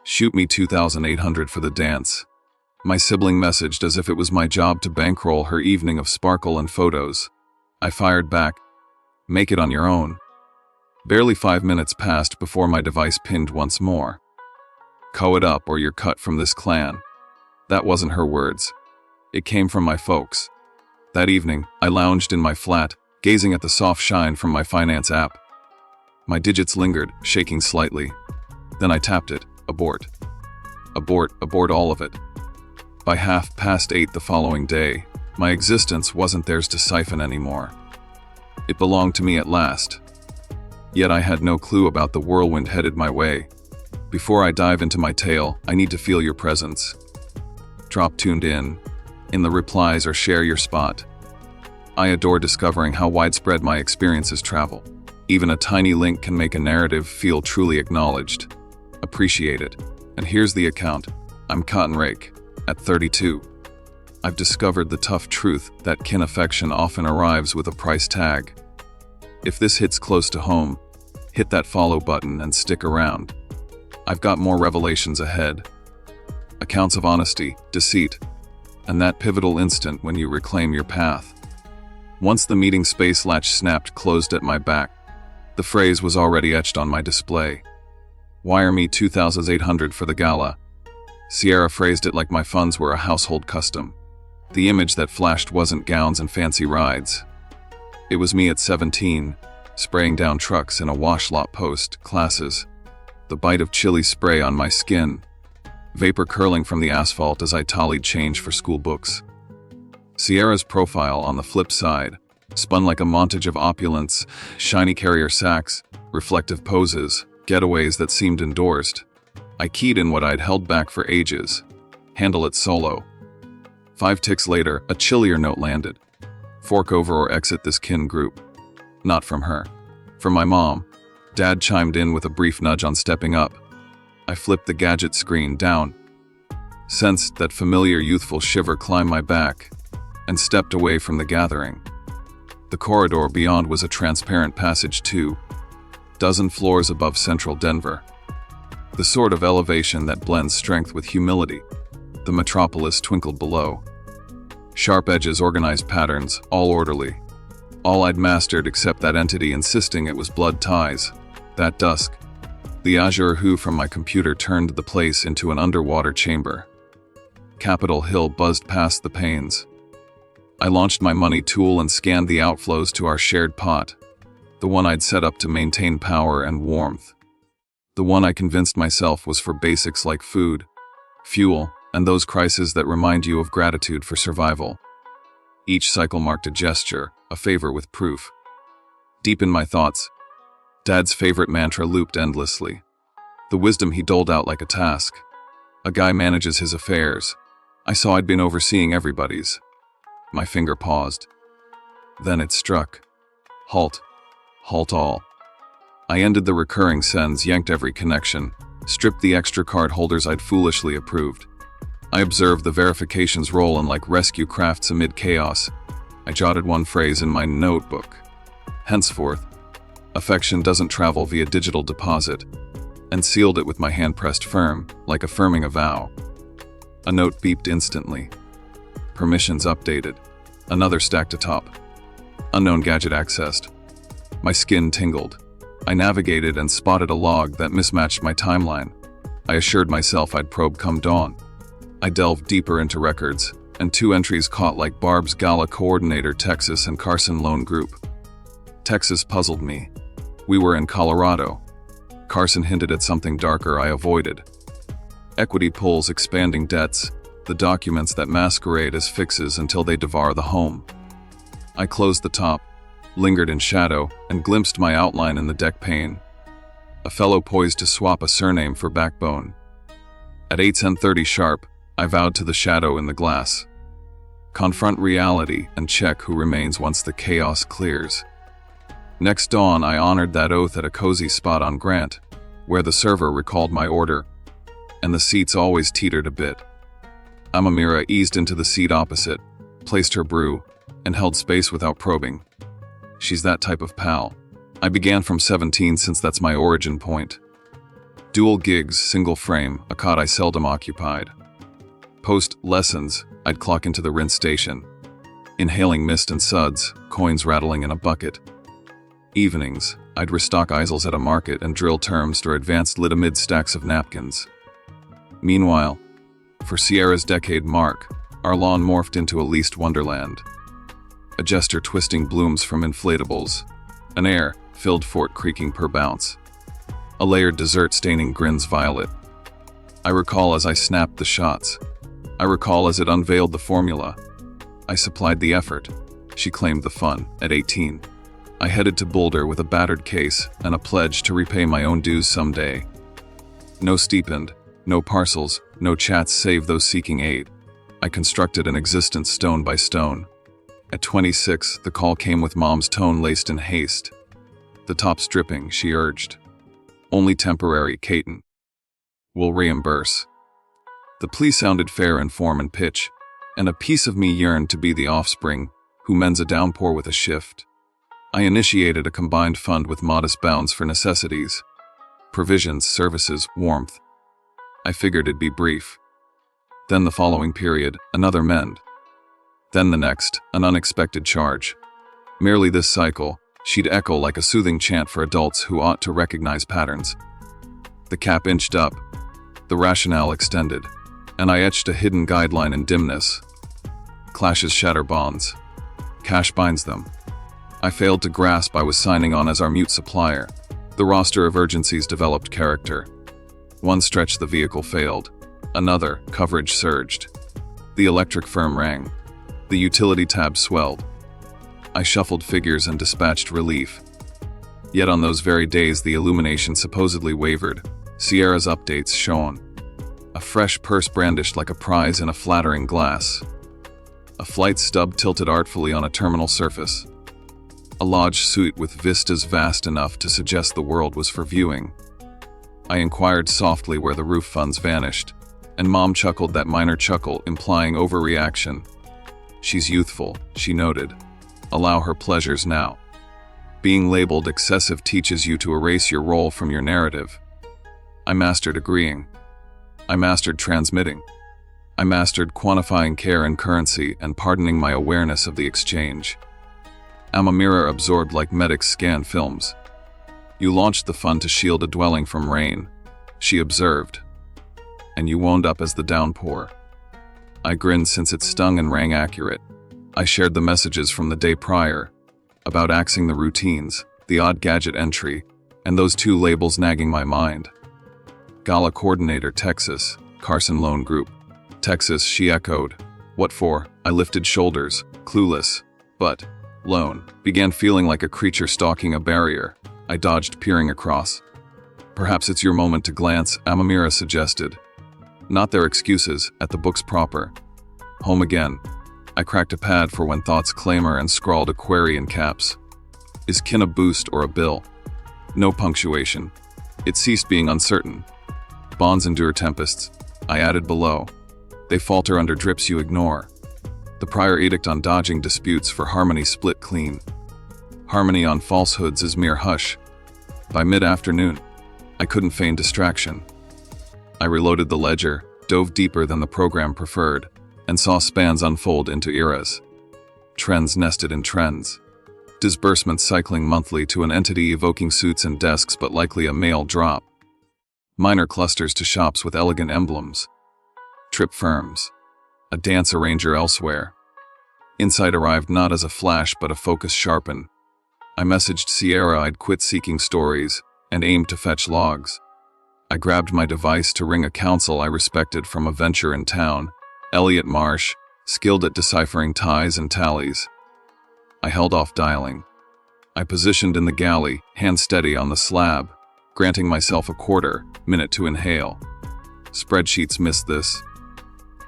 Shoot me 2,800 for the dance. My sibling messaged as if it was my job to bankroll her evening of sparkle and photos. I fired back, make it on your own. Barely 5 minutes passed before my device pinged once more. Co it up or you're cut from this clan. That wasn't her words. It came from my folks. That evening, I lounged in my flat, gazing at the soft shine from my finance app. My digits lingered, shaking slightly. Then I tapped it. Abort. Abort all of it. By 8:30 the following day, my existence wasn't theirs to siphon anymore. It belonged to me at last. Yet I had no clue about the whirlwind headed my way. Before I dive into my tale, I need to feel your presence. Drop tuned in the replies or share your spot. I adore discovering how widespread my experiences travel. Even a tiny link can make a narrative feel truly acknowledged. Appreciate it. And here's the account. I'm Cotton Rake, at 32. I've discovered the tough truth that kin affection often arrives with a price tag. If this hits close to home, hit that follow button and stick around. I've got more revelations ahead. Accounts of honesty, deceit, and that pivotal instant when you reclaim your path. Once the meeting space latch snapped closed at my back, the phrase was already etched on my display. Wire me 2,800 for the gala. Sierra phrased it like my funds were a household custom. The image that flashed wasn't gowns and fancy rides. It was me at 17, spraying down trucks in a wash lot post classes. The bite of chili spray on my skin, vapor curling from the asphalt as I tallied change for school books. Sierra's profile on the flip side spun like a montage of opulence, shiny carrier sacks, reflective poses, getaways that seemed endorsed. I keyed in what I'd held back for ages. Handle it solo. 5 ticks later, a chillier note landed. Fork over or exit this kin group. Not from her. From my mom. Dad chimed in with a brief nudge on stepping up. I flipped the gadget screen down, sensed that familiar youthful shiver climb my back, and stepped away from the gathering. The corridor beyond was a transparent passage too, dozen floors above central Denver. The sort of elevation that blends strength with humility. The metropolis twinkled below. Sharp edges, organized patterns, all orderly. All I'd mastered except that entity insisting it was blood ties. That dusk, the azure hue from my computer turned the place into an underwater chamber. Capitol Hill buzzed past the panes. I launched my money tool and scanned the outflows to our shared pot, the one I'd set up to maintain power and warmth. The one I convinced myself was for basics like food, fuel, and those crises that remind you of gratitude for survival. Each cycle marked a gesture, a favor with proof. Deep in my thoughts, Dad's favorite mantra looped endlessly. The wisdom he doled out like a task. A guy manages his affairs. I saw I'd been overseeing everybody's. My finger paused. Then it struck. Halt. Halt all. I ended the recurring sends, yanked every connection, stripped the extra card holders I'd foolishly approved. I observed the verifications roll in like rescue crafts amid chaos. I jotted one phrase in my notebook. Henceforth, affection doesn't travel via digital deposit, and sealed it with my hand pressed firm, like affirming a vow. A note beeped instantly. Permissions updated. Another stacked atop. Unknown gadget accessed. My skin tingled. I navigated and spotted a log that mismatched my timeline. I assured myself I'd probe come dawn. I delved deeper into records, and 2 entries caught like Barb's gala coordinator Texas and Carson Lone Group. Texas puzzled me. We were in Colorado. Carson hinted at something darker I avoided. Equity pools, expanding debts, the documents that masquerade as fixes until they devour the home. I closed the top, lingered in shadow, and glimpsed my outline in the deck pane. A fellow poised to swap a surname for backbone. At 8:30 sharp, I vowed to the shadow in the glass. Confront reality and check who remains once the chaos clears. Next dawn, I honored that oath at a cozy spot on Grant, where the server recalled my order, and the seats always teetered a bit. Amamira eased into the seat opposite, placed her brew, and held space without probing. She's that type of pal. I began from 17 since that's my origin point. Dual gigs, single frame, a cot I seldom occupied. Post lessons, I'd clock into the rinse station, inhaling mist and suds, coins rattling in a bucket. Evenings, I'd restock easels at a market and drill terms or advanced lit amid stacks of napkins. Meanwhile, for Sierra's decade mark, our lawn morphed into a leased wonderland. A jester twisting blooms from inflatables, an air-filled fort creaking per bounce, a layered dessert staining grins violet. I recall as I snapped the shots. I recall as it unveiled the formula. I supplied the effort. She claimed the fun, at 18. I headed to Boulder with a battered case and a pledge to repay my own dues someday. No stipend, no parcels, no chats save those seeking aid. I constructed an existence stone by stone. At 26, the call came with Mom's tone laced in haste. The top's dripping, she urged. Only temporary, Caton. We'll reimburse. The plea sounded fair in form and pitch, and a piece of me yearned to be the offspring who mends a downpour with a shift. I initiated a combined fund with modest bounds for necessities, provisions, services, warmth. I figured it'd be brief. Then the following period, another mend. Then the next, an unexpected charge. Merely this cycle, she'd echo like a soothing chant for adults who ought to recognize patterns. The cap inched up, the rationale extended, and I etched a hidden guideline in dimness. Clashes shatter bonds. Cash binds them. I failed to grasp I was signing on as our mute supplier. The roster of urgencies developed character. One stretch the vehicle failed. Another, coverage surged. The electric firm rang. The utility tab swelled. I shuffled figures and dispatched relief. Yet on those very days the illumination supposedly wavered. Sierra's updates shone. A fresh purse brandished like a prize in a flattering glass. A flight stub tilted artfully on a terminal surface. A lodge suite with vistas vast enough to suggest the world was for viewing. I inquired softly where the roof funds vanished, and Mom chuckled that minor chuckle implying overreaction. She's youthful, she noted. Allow her pleasures now. Being labeled excessive teaches you to erase your role from your narrative. I mastered agreeing. I mastered transmitting. I mastered quantifying care and currency and pardoning my awareness of the exchange. I'm a mirror absorbed like medics scan films. You launched the fund to shield a dwelling from rain, she observed. And you wound up as the downpour. I grinned since it stung and rang accurate. I shared the messages from the day prior, about axing the routines, the odd gadget entry, and those two labels nagging my mind. Gala Coordinator Texas, Carson Loan Group. Texas, she echoed. What for? I lifted shoulders, clueless. But, loan, began feeling like a creature stalking a barrier. I dodged, peering across. Perhaps it's your moment to glance, Amamira suggested. Not their excuses, at the books proper. Home again. I cracked a pad for when thoughts clamor and scrawled a query in caps. Is kin a boost or a bill? No punctuation. It ceased being uncertain. Bonds endure tempests, I added below. They falter under drips you ignore. The prior edict on dodging disputes for harmony split clean. Harmony on falsehoods is mere hush. By mid-afternoon, I couldn't feign distraction. I reloaded the ledger, dove deeper than the program preferred, and saw spans unfold into eras. Trends nested in trends. Disbursements cycling monthly to an entity evoking suits and desks but likely a mail drop. Minor clusters to shops with elegant emblems. Trip firms. A dance arranger elsewhere. Insight arrived not as a flash but a focus sharpen. I messaged Sierra I'd quit seeking stories and aimed to fetch logs. I grabbed my device to ring a counsel I respected from a venture in town, Elliot Marsh, skilled at deciphering ties and tallies. I held off dialing. I positioned in the galley, hand steady on the slab, granting myself a minute to inhale. Spreadsheets missed this.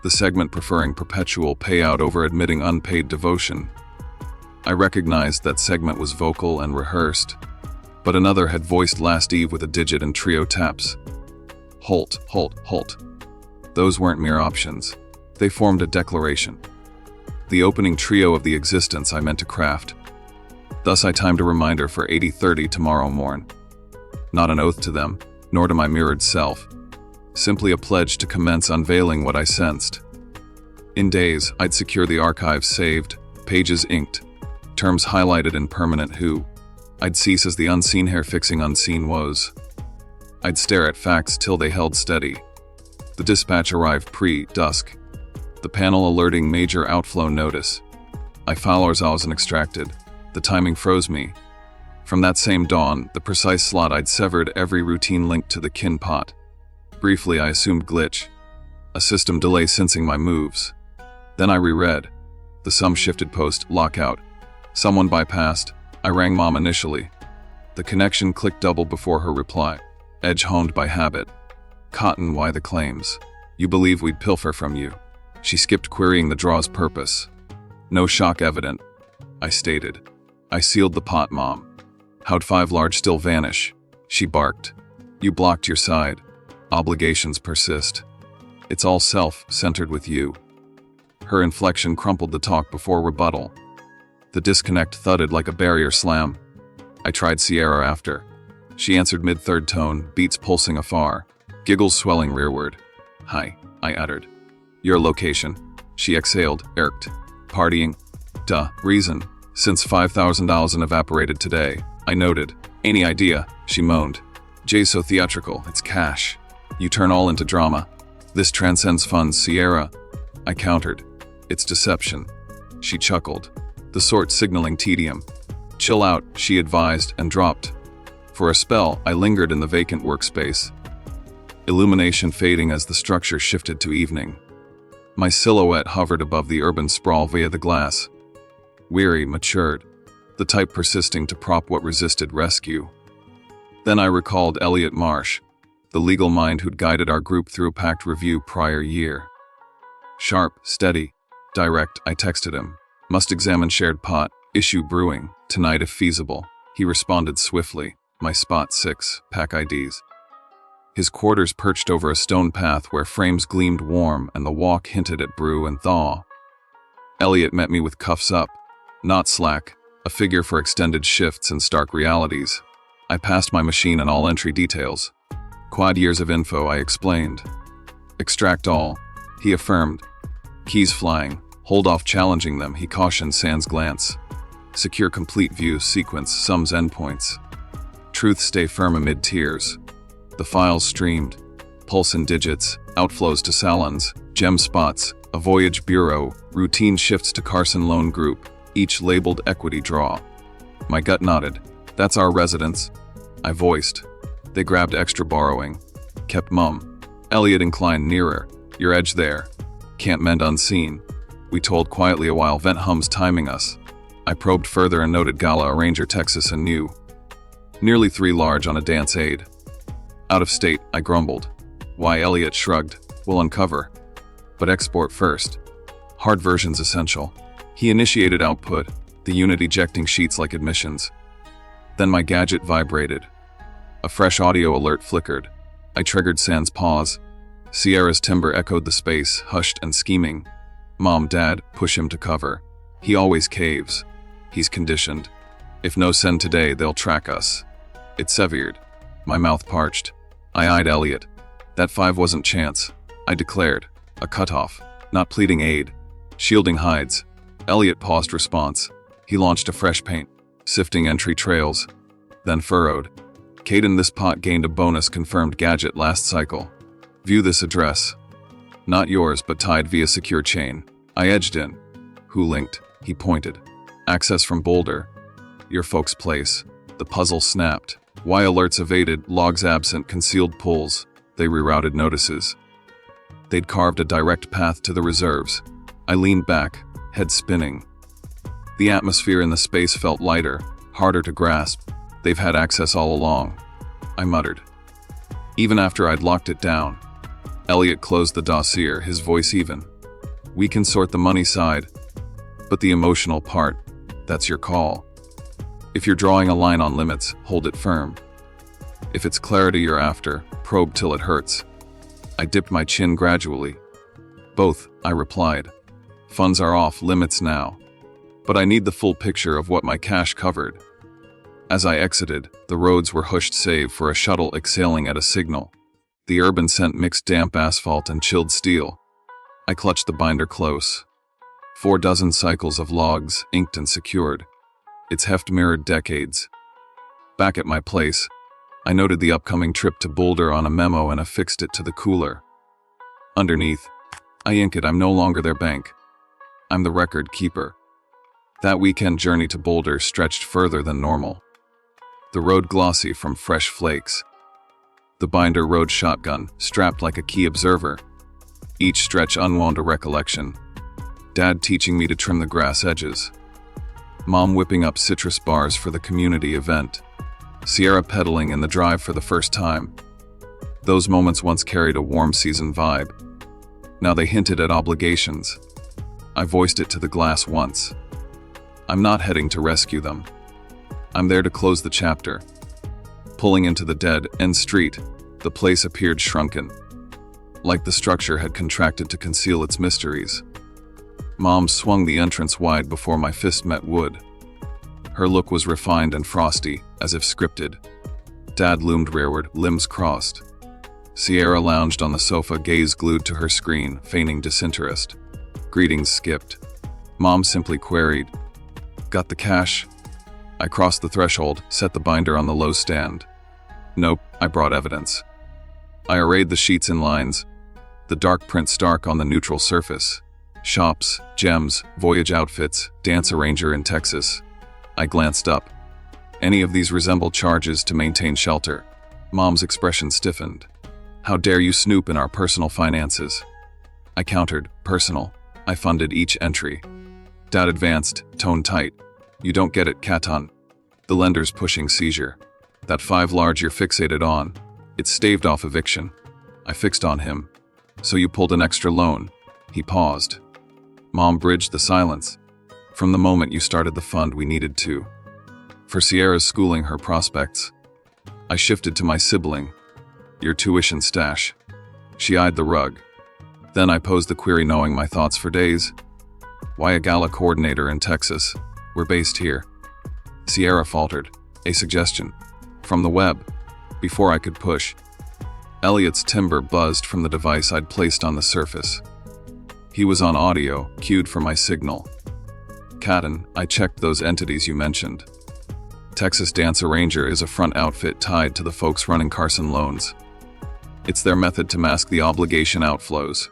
The segment preferring perpetual payout over admitting unpaid devotion. I recognized that segment was vocal and rehearsed, but another had voiced last eve with a digit and trio taps. Halt, halt, halt. Those weren't mere options. They formed a declaration. The opening trio of the existence I meant to craft. Thus I timed a reminder for 80:30 tomorrow morn. Not an oath to them, nor to my mirrored self. Simply a pledge to commence unveiling what I sensed. In days, I'd secure the archives saved, pages inked, terms highlighted in permanent who. I'd cease as the unseen hair fixing unseen woes. I'd stare at facts till they held steady. The dispatch arrived pre-dusk, the panel alerting major outflow notice. I filed hours and extracted. The timing froze me. From that same dawn, the precise slot I'd severed every routine link to the kin pot. Briefly, I assumed glitch, a system delay sensing my moves. Then I reread. The sum shifted post, lockout. Someone bypassed. I rang Mom initially. The connection clicked double before her reply. Edge honed by habit. Cotton, why the claims? You believe we'd pilfer from you. She skipped querying the draw's purpose. No shock evident, I stated. I sealed the pot, Mom. How'd 5 large still vanish? She barked. You blocked your side. Obligations persist. It's all self-centered with you. Her inflection crumpled the talk before rebuttal. The disconnect thudded like a barrier slam. I tried Sierra after. She answered mid-third tone, beats pulsing afar, giggles swelling rearward. Hi, I uttered. Your location. She exhaled, irked. Partying. Duh, reason. Since $5,000 evaporated today, I noted. Any idea, she moaned. Jay's so theatrical, it's cash. You turn all into drama. This transcends funds, Sierra. I countered. It's deception. She chuckled. The sort signaling tedium. Chill out, she advised, and dropped. For a spell, I lingered in the vacant workspace. Illumination fading as the structure shifted to evening. My silhouette hovered above the urban sprawl via the glass. Weary, matured. The type persisting to prop what resisted rescue. Then I recalled Elliot Marsh, the legal mind who'd guided our group through a packed review prior year. Sharp, steady, direct, I texted him. Must examine shared pot, issue brewing, tonight if feasible. He responded swiftly. My spot 6, pack IDs. His quarters perched over a stone path where frames gleamed warm and the walk hinted at brew and thaw. Elliot met me with cuffs up, not slack, a figure for extended shifts and stark realities. I passed my machine and all entry details. Quad years of info, I explained. Extract all, he affirmed. Keys flying, hold off challenging them, he cautioned sans glance. Secure complete view, sequence, sums endpoints. Truth stay firm amid tears. The files streamed, pulse in digits, outflows to salons, gem spots, a voyage bureau, routine shifts to Carson Loan Group, each labeled equity draw. My gut nodded. That's our residence, I voiced. They grabbed extra borrowing. Kept mum. Elliot inclined nearer. Your edge there. Can't mend unseen. We told quietly a while vent hums timing us. I probed further and noted Gala Arranger Texas and new. Nearly 3 large on a dance aid. Out of state, I grumbled. Why, Elliot shrugged. We'll uncover. But export first. Hard version's essential. He initiated output, the unit ejecting sheets like admissions. Then my gadget vibrated. A fresh audio alert flickered. I triggered sans pause. Sierra's timbre echoed the space, hushed and scheming. Mom, Dad, push him to cover. He always caves. He's conditioned. If no send today, they'll track us. It severed. My mouth parched. I eyed Elliot. That 5 wasn't chance, I declared. A cutoff, not pleading aid. Shielding hides. Elliot paused response. He launched a fresh paint, sifting entry trails. Then furrowed. Caden, this pot gained a bonus confirmed gadget last cycle. View this address. Not yours, but tied via secure chain. I edged in. Who linked? He pointed. Access from Boulder. Your folks' place. The puzzle snapped. Why alerts evaded, logs absent, concealed pulls. They rerouted notices. They'd carved a direct path to the reserves. I leaned back, head spinning. The atmosphere in the space felt lighter, harder to grasp. They've had access all along, I muttered. Even after I'd locked it down. Elliot closed the dossier, his voice even. We can sort the money side, but the emotional part, that's your call. If you're drawing a line on limits, hold it firm. If it's clarity you're after, probe till it hurts. I dipped my chin gradually. Both, I replied. Funds are off limits now. But I need the full picture of what my cash covered. As I exited, the roads were hushed save for a shuttle exhaling at a signal. The urban scent mixed damp asphalt and chilled steel. I clutched the binder close. 4 dozen cycles of logs, inked and secured. Its heft mirrored decades. Back at my place, I noted the upcoming trip to Boulder on a memo and affixed it to the cooler. Underneath, I ink it, I'm no longer their bank. I'm the record keeper. That weekend journey to Boulder stretched further than normal. The road glossy from fresh flakes. The binder rode shotgun, strapped like a key observer. Each stretch unwound a recollection. Dad teaching me to trim the grass edges. Mom whipping up citrus bars for the community event. Sierra pedaling in the drive for the first time. Those moments once carried a warm season vibe. Now they hinted at obligations. I voiced it to the glass once. I'm not heading to rescue them. I'm there to close the chapter. Pulling into the dead-end street, the place appeared shrunken, like the structure had contracted to conceal its mysteries. Mom swung the entrance wide before my fist met wood. Her look was refined and frosty, as if scripted. Dad loomed rearward, limbs crossed. Sierra lounged on the sofa, gaze glued to her screen, feigning disinterest. Greetings skipped. Mom simply queried, "Got the cash?" I crossed the threshold, set the binder on the low stand. Nope, I brought evidence. I arrayed the sheets in lines, the dark print stark on the neutral surface. Shops, gems, voyage outfits, dance arranger in Texas. I glanced up. Any of these resemble charges to maintain shelter. Mom's expression stiffened. How dare you snoop in our personal finances? I countered, personal. I funded each entry. Dad advanced, tone tight. You don't get it, Catan. The lender's pushing seizure. That 5 large you're fixated on. It staved off eviction. I fixed on him. So you pulled an extra loan. He paused. Mom bridged the silence. From the moment you started the fund, we needed to. For Sierra's schooling, her prospects. I shifted to my sibling. Your tuition stash. She eyed the rug. Then I posed the query, knowing my thoughts for days. Why a gala coordinator in Texas? We're based here. Sierra faltered. A suggestion. From the web. Before I could push, Elliot's timbre buzzed from the device I'd placed on the surface. He was on audio, cued for my signal. Catan, I checked those entities you mentioned. Texas Dance Arranger is a front outfit tied to the folks running Carson loans. It's their method to mask the obligation outflows.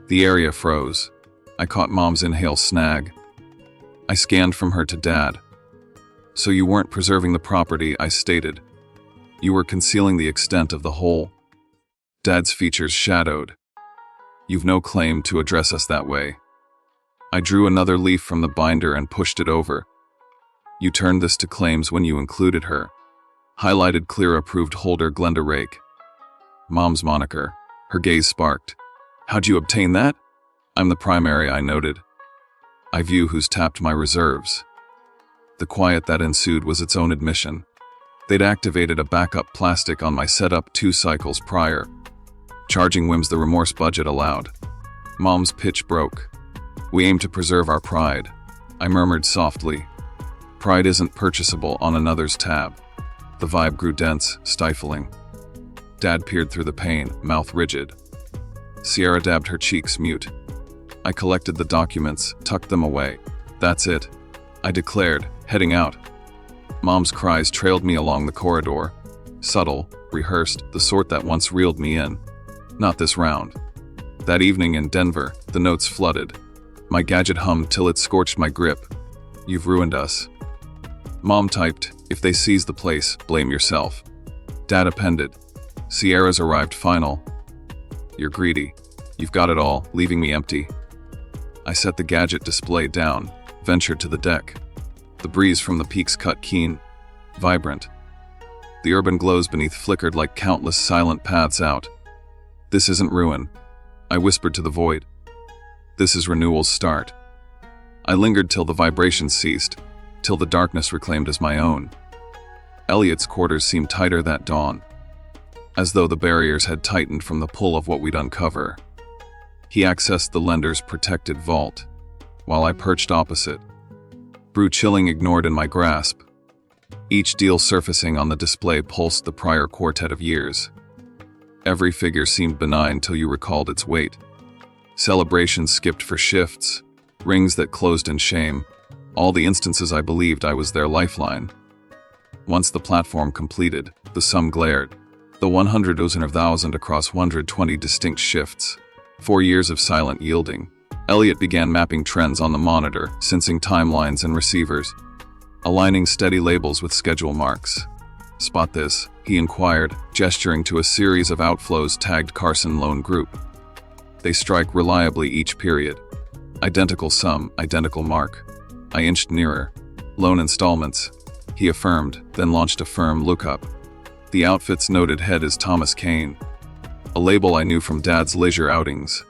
The area froze. I caught Mom's inhale snag. I scanned from her to Dad. So you weren't preserving the property, I stated. You were concealing the extent of the hole. Dad's features shadowed. You've no claim to address us that way. I drew another leaf from the binder and pushed it over. You turned this to claims when you included her. Highlighted clear approved holder Glenda Rake. Mom's moniker. Her gaze sparked. How'd you obtain that? I'm the primary, I noted. I view who's tapped my reserves. The quiet that ensued was its own admission. They'd activated a backup plastic on my setup 2 cycles prior, charging whims the remorse budget allowed. Mom's pitch broke. We aim to preserve our pride. I murmured softly. Pride isn't purchasable on another's tab. The vibe grew dense, stifling. Dad peered through the pane, mouth rigid. Sierra dabbed her cheeks mute. I collected the documents, tucked them away. That's it, I declared, heading out. Mom's cries trailed me along the corridor. Subtle, rehearsed, the sort that once reeled me in. Not this round. That evening in Denver, the notes flooded. My gadget hummed till it scorched my grip. You've ruined us. Mom typed, if they seize the place, blame yourself. Dad appended, Sierra's arrived final. You're greedy. You've got it all, leaving me empty. I set the gadget display down, ventured to the deck. The breeze from the peaks cut keen, vibrant. The urban glows beneath flickered like countless silent paths out. This isn't ruin, I whispered to the void. This is renewal's start. I lingered till the vibrations ceased, till the darkness reclaimed as my own. Elliot's quarters seemed tighter that dawn, as though the barriers had tightened from the pull of what we'd uncover. He accessed the lender's protected vault, while I perched opposite. Brew chilling ignored in my grasp. Each deal surfacing on the display pulsed the prior quartet of years. Every figure seemed benign till you recalled its weight. Celebrations skipped for shifts, rings that closed in shame, all the instances I believed I was their lifeline. Once the platform completed, the sum glared. The 100,000 across 120 distinct shifts. 4 years of silent yielding. Elliot began mapping trends on the monitor, sensing timelines and receivers, aligning steady labels with schedule marks. "Spot this," he inquired, gesturing to a series of outflows tagged Carson Loan Group. "They strike reliably each period. Identical sum, identical mark." I inched nearer. "Loan installments," he affirmed, then launched a firm lookup. The outfit's noted head is Thomas Kane, a label I knew from Dad's leisure outings.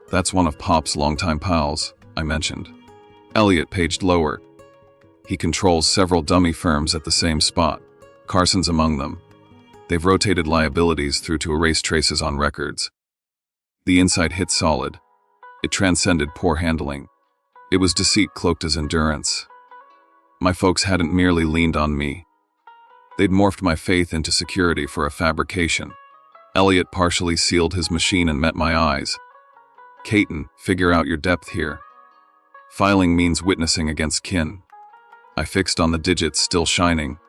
"That's one of Pop's longtime pals," I mentioned. Elliot paged lower. "He controls several dummy firms at the same spot. Carson's among them. They've rotated liabilities through to erase traces on records." The insight hit solid. It transcended poor handling. It was deceit cloaked as endurance. My folks hadn't merely leaned on me. They'd morphed my faith into security for a fabrication. Elliot partially sealed his machine and met my eyes. "Caton, figure out your depth here. Filing means witnessing against kin." I fixed on the digits still shining,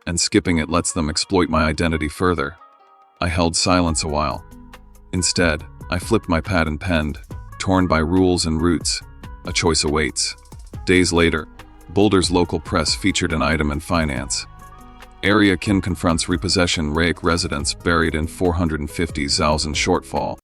and skipping it lets them exploit my identity further. I held silence a while. Instead, I flipped my pad and penned, torn by rules and roots. A choice awaits. Days later, Boulder's local press featured an item in finance. Area kin confronts repossession Raic residents buried in 450,000 shortfall.